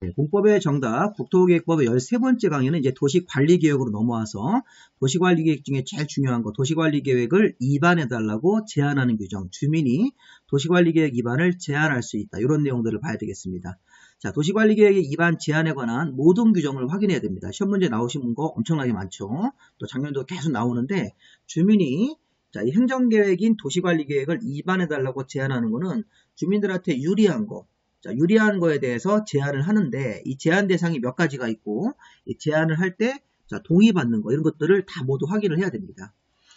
네, 공법의 정답, 국토계획법의 13번째 강의는 이제 도시관리계획으로 넘어와서 도시관리계획 중에 제일 중요한 거, 도시관리계획을 입안해달라고 제안하는 규정, 주민이 도시관리계획 입안을 제안할 수 있다. 이런 내용들을 봐야 되겠습니다. 자, 도시관리계획의 입안 제안에 관한 모든 규정을 확인해야 됩니다. 시험 문제 나오신 거 엄청나게 많죠. 또 작년도 계속 나오는데 주민이 자, 이 행정계획인 도시관리계획을 입안해달라고 제안하는 거는 주민들한테 유리한 거, 자, 유리한 거에 대해서 제안을 하는데 이 제안 대상이 몇 가지가 있고 이 제안을 할 때 동의받는 거 이런 것들을 다 모두 확인을 해야 됩니다.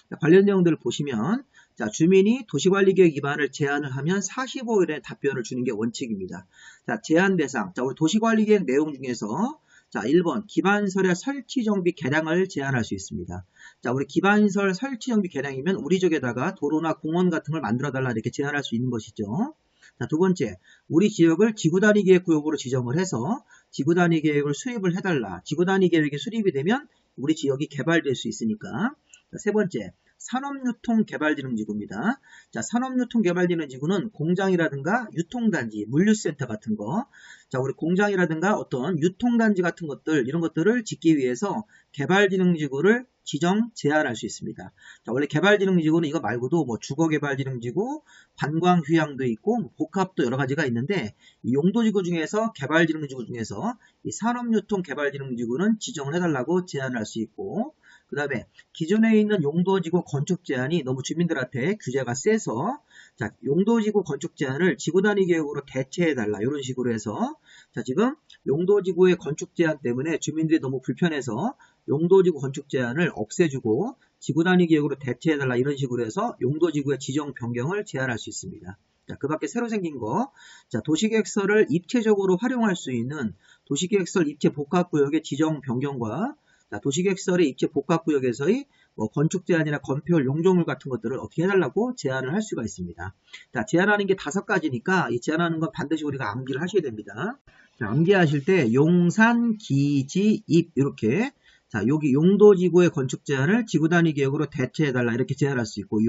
자, 관련 내용들을 보시면 자, 주민이 도시관리계획 입안을 제안을 하면 45일에 답변을 주는 게 원칙입니다. 자, 제안 대상. 자, 우리 도시관리계획 내용 중에서 자, 1번 기반설의 설치정비 개량을 제안할 수 있습니다. 자, 우리 기반설 설치정비 개량이면 우리 지역에다가 도로나 공원 같은 걸 만들어 달라 이렇게 제안할 수 있는 것이죠. 자, 두 번째, 우리 지역을 지구단위계획구역으로 지정을 해서 지구단위계획을 수립을 해달라. 지구단위계획이 수립이 되면 우리 지역이 개발될 수 있으니까. 자, 세 번째, 산업유통개발진흥지구입니다. 자, 산업유통개발진흥지구는 공장이라든가 유통단지, 물류센터 같은 거, 자, 우리 공장이라든가 어떤 유통단지 같은 것들, 이런 것들을 짓기 위해서 개발진흥지구를 지정, 제한할 수 있습니다. 자, 원래 개발진흥지구는 이거 말고도 뭐 주거개발진흥지구, 관광휴양도 있고, 뭐 복합도 여러 가지가 있는데, 이 용도지구 중에서 개발진흥지구 중에서 이 산업유통개발진흥지구는 지정을 해달라고 제안할 수 있고, 그 다음에 기존에 있는 용도지구 건축 제한이 너무 주민들한테 규제가 세서 자, 용도지구 건축 제한을 지구단위 계획으로 대체해달라 이런 식으로 해서 자, 지금 용도지구의 건축 제한 때문에 주민들이 너무 불편해서 용도지구 건축 제한을 없애주고 지구단위 계획으로 대체해달라 이런 식으로 해서 용도지구의 지정 변경을 제한할 수 있습니다. 자, 그 밖에 새로 생긴 거, 자, 도시계획서를 입체적으로 활용할 수 있는 도시계획설 입체 복합구역의 지정 변경과 자, 도시계획설의 입체 복합구역에서의 건축 제한이나 건폐율 용적률 같은 것들을 어떻게 해달라고 제안을 할 수가 있습니다. 자, 제안하는 게 5가지니까 이 제안하는 건 반드시 우리가 암기를 하셔야 됩니다. 자, 암기하실 때 용산, 기지, 입 이렇게 자, 여기 용도지구의 건축 제한을 지구단위 계획으로 대체해달라 이렇게 제안할 수 있고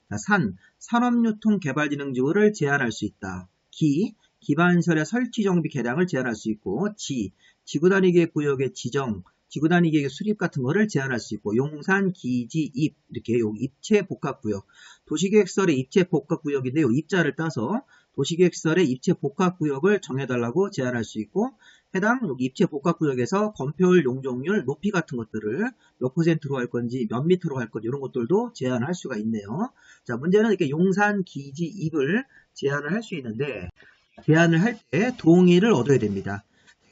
자, 산업유통개발진흥지구를 제안할 수 있다. 기반설의 설치정비 개량을 제안할 수 있고 지구단위 계획구역의 지정 지구단위 계획 수립 같은 거를 제안할 수 있고 용산, 기지, 입 이렇게 여기 입체 복합구역 도시계획설의 입체 복합구역인데 요 입자를 따서 도시계획설의 입체 복합구역을 정해달라고 제안할 수 있고 해당 여기 입체 복합구역에서 건폐율 용적률 높이 같은 것들을 몇 %로 할 건지 몇 미터로 할 건지 이런 것들도 제안할 수가 있네요. 자, 문제는 이렇게 용산, 기지, 입을 제안을 할 수 있는데 제안을 할 때 동의를 얻어야 됩니다.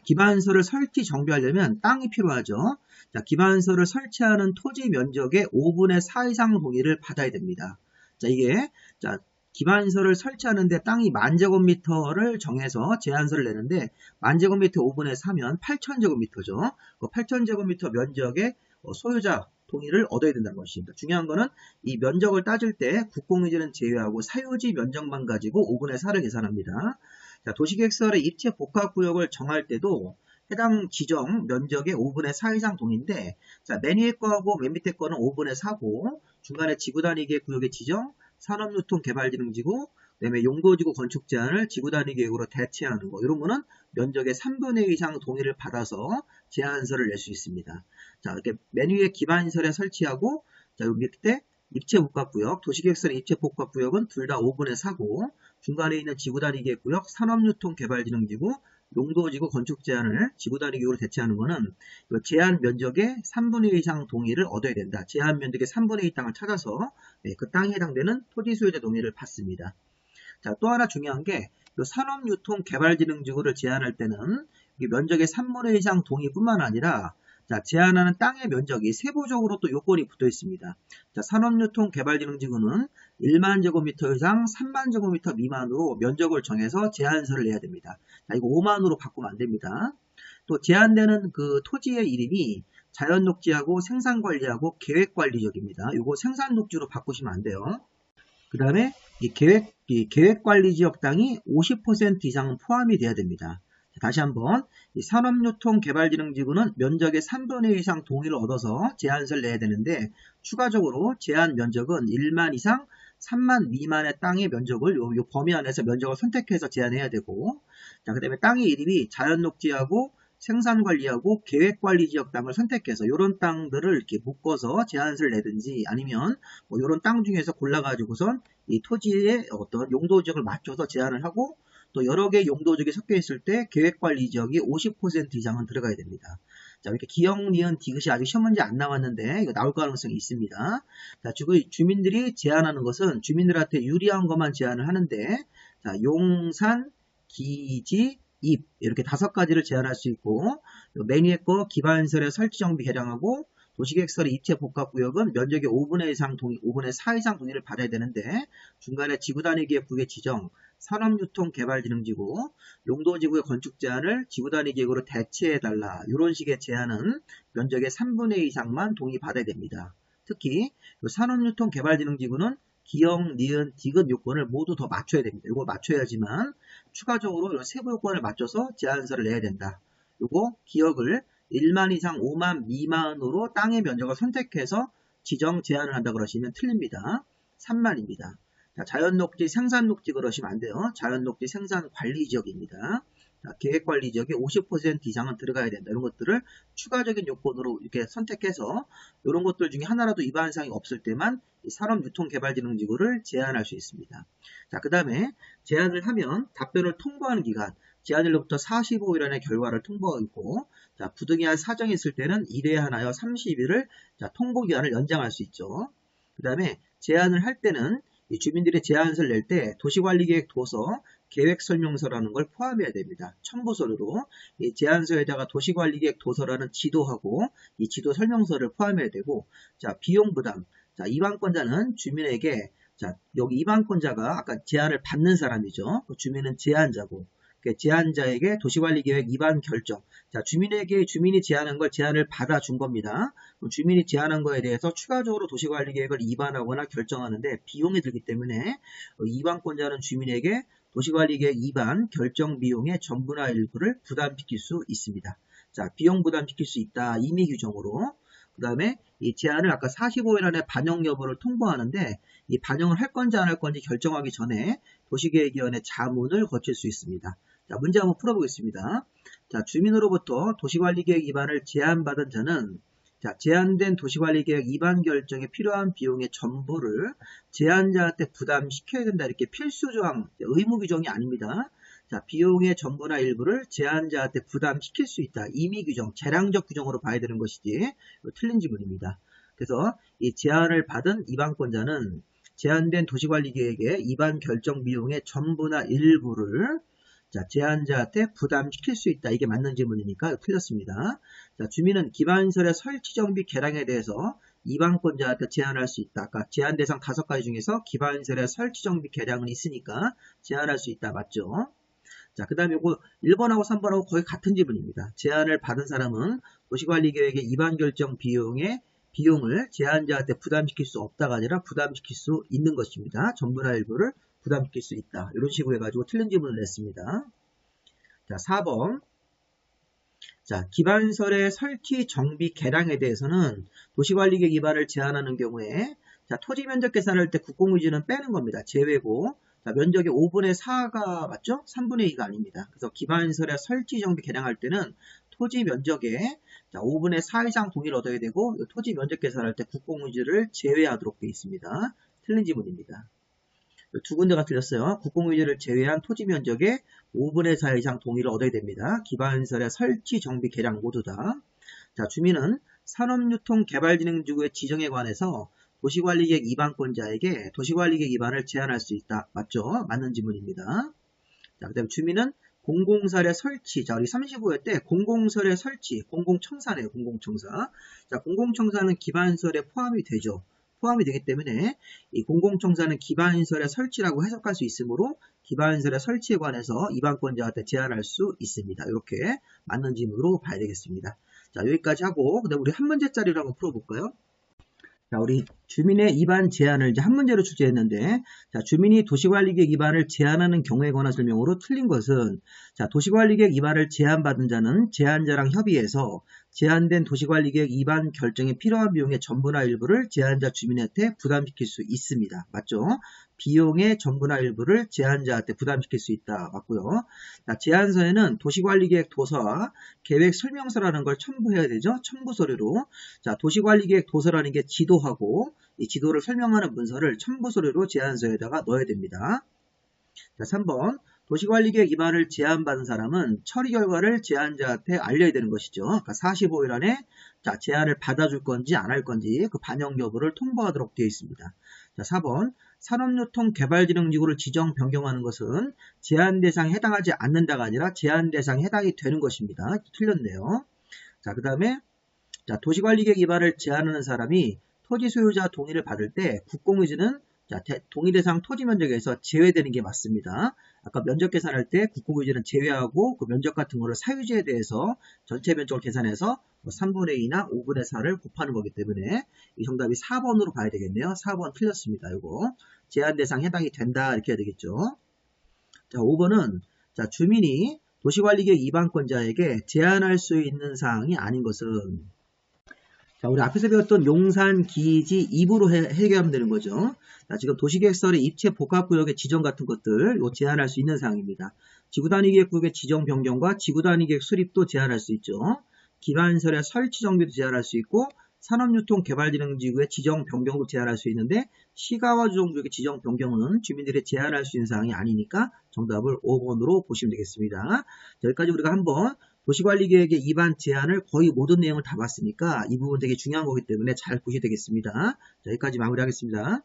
기반설을 설치 정비하려면 땅이 필요하죠. 자, 기반설을 설치하는 토지 면적의 5분의 4 이상 동의를 받아야 됩니다. 자, 이게 자, 기반설을 설치하는데 땅이 10,000제곱미터를 정해서 제한서를 내는데 10,000제곱미터 5분의 4면 8,000제곱미터죠. 그 8,000제곱미터 면적의 소유자 동의를 얻어야 된다는 것입니다. 중요한 거는 이 면적을 따질 때 국공유지는 제외하고 사유지 면적만 가지고 5분의 4를 계산합니다. 자, 도시계획설의 입체 복합구역을 정할 때도 해당 지정 면적의 5분의 4 이상 동의인데 자, 맨 위에 거하고 맨 밑에 거는 5분의 4고 중간에 지구단위 구역의 지정, 산업유통개발진흥지구, 그다음에 용도지구 건축 제한을 지구단위 계획으로 대체하는 거 이런 거는 면적의 3분의 1 이상 동의를 받아서 제안서를 낼 수 있습니다. 자, 이렇게 맨 위에 기반설에 설치하고 자, 여기 밑에 입체복합구역, 도시계획설의 입체복합구역은 둘 다 5분의 4고 중간에 있는 지구단위 계획구역, 산업유통개발진흥지구, 용도지구 건축 제한을 지구단위 계획으로 대체하는 것은 제한 면적의 3분의 1 이상 동의를 얻어야 된다. 제한 면적의 3분의 1 땅을 찾아서 그 땅에 해당되는 토지 소유자 동의를 받습니다. 자, 또 하나 중요한 게 산업유통개발진흥지구를 제한할 때는 면적의 3분의 1 이상 동의뿐만 아니라 자, 제한하는 땅의 면적이 세부적으로 또 요건이 붙어 있습니다. 자, 산업유통개발진흥지구는 1만 제곱미터 이상 3만 제곱미터 미만으로 면적을 정해서 제한서를 내야 됩니다. 자, 이거 5만으로 바꾸면 안 됩니다. 또 제한되는 그 토지의 이름이 자연녹지하고 생산관리하고 계획관리지역입니다. 이거 생산녹지로 바꾸시면 안 돼요. 그 다음에 이 계획관리지역 땅이 50% 이상은 포함이 돼야 됩니다. 다시 한번 이 산업유통개발진흥지구는 면적의 3분의 1 이상 동의를 얻어서 제한서를 내야 되는데 추가적으로 제한 면적은 1만 이상 3만 미만의 땅의 면적을 요 범위 안에서 면적을 선택해서 제한해야 되고, 자, 그 다음에 땅의 이름이 자연녹지하고 생산관리하고 계획관리지역 땅을 선택해서 이런 땅들을 이렇게 묶어서 제한서를 내든지 아니면 뭐 이런 땅 중에서 골라가지고선 이 토지의 어떤 용도지역을 맞춰서 제한을 하고 또 여러 개의 용도지역이 섞여 있을 때 계획관리지역이 50% 이상은 들어가야 됩니다. 자, 이렇게 기역, 니은, 디귿이 아직 시험 문제 안 나왔는데 이거 나올 가능성이 있습니다. 자, 주민들이 제한하는 것은 주민들한테 유리한 것만 제한을 하는데, 자, 용산, 기지, 입 이렇게 5가지를 제한할 수 있고, 맨 위에 거 기반시설의 설치 정비 개량하고 도시계획설의 입체 복합구역은 면적의 5분의 4 이상 동의를 받아야 되는데, 중간에 지구단위계획 구역 지정, 산업유통개발진흥지구, 용도지구의 건축 제한을 지구단위계획으로 대체해달라. 이런 식의 제한은 면적의 3분의 2 이상만 동의받아야 됩니다. 특히 산업유통개발진흥지구는 기역, 니은, 디귿 요건을 모두 더 맞춰야 됩니다. 이거 맞춰야지만 추가적으로 이런 세부 요건을 맞춰서 제한서를 내야 된다. 요거 기역을 1만 이상 5만 미만으로 땅의 면적을 선택해서 지정 제한을 한다 그러시면 틀립니다. 3만입니다. 자, 자연녹지, 생산녹지 그러시면 안 돼요. 자연녹지, 생산관리지역입니다. 자, 계획관리지역에 50% 이상은 들어가야 된다. 이런 것들을 추가적인 요건으로 이렇게 선택해서 이런 것들 중에 하나라도 위반 사항이 없을 때만 이 산업유통개발진흥지구를 제한할 수 있습니다. 자, 그 다음에 제한을 하면 답변을 통보하는 기간, 제한일로부터 45일 안에 결과를 통보하고 있고, 자, 부득이한 사정이 있을 때는 1회에 하나여 30일을 통보기한을 연장할 수 있죠. 그 다음에 제한을 할 때는 이 주민들이 제한서를 낼 때 도시관리계획 도서, 계획설명서라는 걸 포함해야 됩니다. 첨부서류로 이 제한서에다가 도시관리계획 도서라는 지도하고 이 지도 설명서를 포함해야 되고, 자, 비용 부담. 자, 이반권자는 주민에게, 자, 여기 이반권자가 아까 제한을 받는 사람이죠. 주민은 제한자고, 제한자에게 도시관리계획 위반 결정. 자, 주민이 제한한 걸 제한을 받아준 겁니다. 주민이 제한한 거에 대해서 추가적으로 도시관리계획을 위반하거나 결정하는데 비용이 들기 때문에 위반권자는 주민에게 도시관리계획 위반 결정 비용의 전부나 일부를 부담시킬 수 있습니다. 자, 비용 부담시킬 수 있다. 임의 규정으로. 그 다음에 이 제한을 아까 45일 안에 반영 여부를 통보하는데 이 반영을 할 건지 안 할 건지 결정하기 전에 도시계획위원회 자문을 거칠 수 있습니다. 자, 문제 한번 풀어보겠습니다. 자, 주민으로부터 도시관리계획 위반을 제한받은 자는, 자, 제한된 도시관리계획 위반 결정에 필요한 비용의 전부를 제한자한테 부담시켜야 된다. 이렇게 필수조항, 의무 규정이 아닙니다. 자, 비용의 전부나 일부를 제한자한테 부담시킬 수 있다. 임의 규정, 재량적 규정으로 봐야 되는 것이지 틀린 지문입니다. 그래서 이 제한을 받은 위반권자는 제한된 도시관리계획의 위반 결정 비용의 전부나 일부를, 자, 제한자한테 부담시킬 수 있다. 이게 맞는 지문이니까 틀렸습니다. 자, 주민은 기반시설의 설치 정비 개량에 대해서 위반권자한테 제한할 수 있다. 아까 제한 대상 5가지 중에서 기반시설의 설치 정비 개량은 있으니까 제한할 수 있다. 맞죠? 자, 그 다음에 이거 1번하고 3번하고 거의 같은 지문입니다. 제한을 받은 사람은 도시관리계획의 위반 결정 비용을 제한자한테 부담시킬 수 없다가 아니라 부담시킬 수 있는 것입니다. 전부나 일부를 부담시킬 수 있다. 이런 식으로 해가지고 틀린 지문을 냈습니다. 자, 4번. 자, 기반시설의 설치 정비 개량에 대해서는 도시관리계획 위반을 제한하는 경우에, 자, 토지 면적 계산할 때 국공유지는 빼는 겁니다. 제외고, 자, 면적의 5분의 4가 맞죠? 3분의 2가 아닙니다. 그래서 기반시설의 설치 정비 개량할 때는 토지 면적의, 자, 5분의 4 이상 동의를 얻어야 되고, 토지 면적 계산할 때 국공유지를 제외하도록 되어 있습니다. 틀린 지문입니다. 두 군데가 틀렸어요. 국공유지를 제외한 토지 면적의 5분의 4 이상 동의를 얻어야 됩니다. 기반시설의 설치 정비 개량 모두 다. 자, 주민은 산업유통개발진흥지구의 지정에 관해서 도시관리계획 위반권자에게 도시관리계획 위반을 제한할 수 있다. 맞죠? 맞는 지문입니다. 자, 그 다음에 주민은 공공설의 설치. 자, 우리 35회 때 공공설의 설치, 공공청사네요. 공공청사. 자, 공공청사는 기반시설에 포함이 되죠. 포함이 되기 때문에 이 공공청사는 기반시설의 설치라고 해석할 수 있으므로 기반시설의 설치에 관해서 위반권자한테 제한할 수 있습니다. 이렇게 맞는 지문으로 봐야 되겠습니다. 자, 여기까지 하고 그다음 우리 한 문제짜리로 한번 풀어볼까요? 자, 우리 주민의 위반 제한을 이제 한 문제로 출제했는데, 자, 주민이 도시관리계획 위반을 제한하는 경우에 관한 설명으로 틀린 것은, 자, 도시관리계획 위반을 제한받은 자는 제한자랑 협의해서 제한된 도시관리계획 위반 결정에 필요한 비용의 전부나 일부를 제한자 주민한테 부담시킬 수 있습니다. 맞죠? 비용의 전부나 일부를 제한자한테 부담시킬 수 있다. 맞고요. 자, 제안서에는 도시관리계획 도서와 계획 설명서라는 걸 첨부해야 되죠. 첨부 서류로. 자, 도시관리계획 도서라는 게 지도하고 이 지도를 설명하는 문서를 첨부 서류로 제안서에다가 넣어야 됩니다. 자, 3번. 도시관리계획 위반을 제안받은 사람은 처리 결과를 제안자한테 알려야 되는 것이죠. 그러니까 45일 안에 자, 제안을 받아줄 건지 안 할 건지 그 반영 여부를 통보하도록 되어 있습니다. 자, 4번. 산업교통개발진흥지구를 지정 변경하는 것은 제한 대상에 해당하지 않는다가 아니라 제한 대상에 해당이 되는 것입니다. 틀렸네요. 자, 그 다음에 자, 도시관리계획 위반을 제안하는 사람이 토지 소유자 동의를 받을 때 국공유지는 자, 동의 대상 토지 면적에서 제외되는 게 맞습니다. 아까 면적 계산할 때 국공유지는 제외하고 그 면적 같은 거를 사유지에 대해서 전체 면적을 계산해서 3분의 2나 5분의 4를 곱하는 거기 때문에 이 정답이 4번으로 가야 되겠네요. 4번 틀렸습니다. 이거 제한 대상 해당이 된다 이렇게 해야 되겠죠. 자, 5번은 자, 주민이 도시관리계획 위반권자에게 제한할 수 있는 사항이 아닌 것은 자, 우리 앞에서 배웠던 용산, 기지, 입으로 해결하면 되는 거죠. 자, 지금 도시계획설의 입체 복합구역의 지정 같은 것들 요 제한할 수 있는 사항입니다. 지구단위계획구역의 지정 변경과 지구단위계획 수립도 제한할 수 있죠. 기반설의 설치 정비도 제한할 수 있고 산업유통개발진흥지구의 지정 변경도 제한할 수 있는데 시가와 주정구역의 지정 변경은 주민들이 제한할 수 있는 사항이 아니니까 정답을 5번으로 보시면 되겠습니다. 자, 여기까지 우리가 한번 도시관리계획의 위반 제한을 거의 모든 내용을 다 봤으니까 이 부분 되게 중요한 거기 때문에 잘 보셔야 되겠습니다. 자, 여기까지 마무리하겠습니다.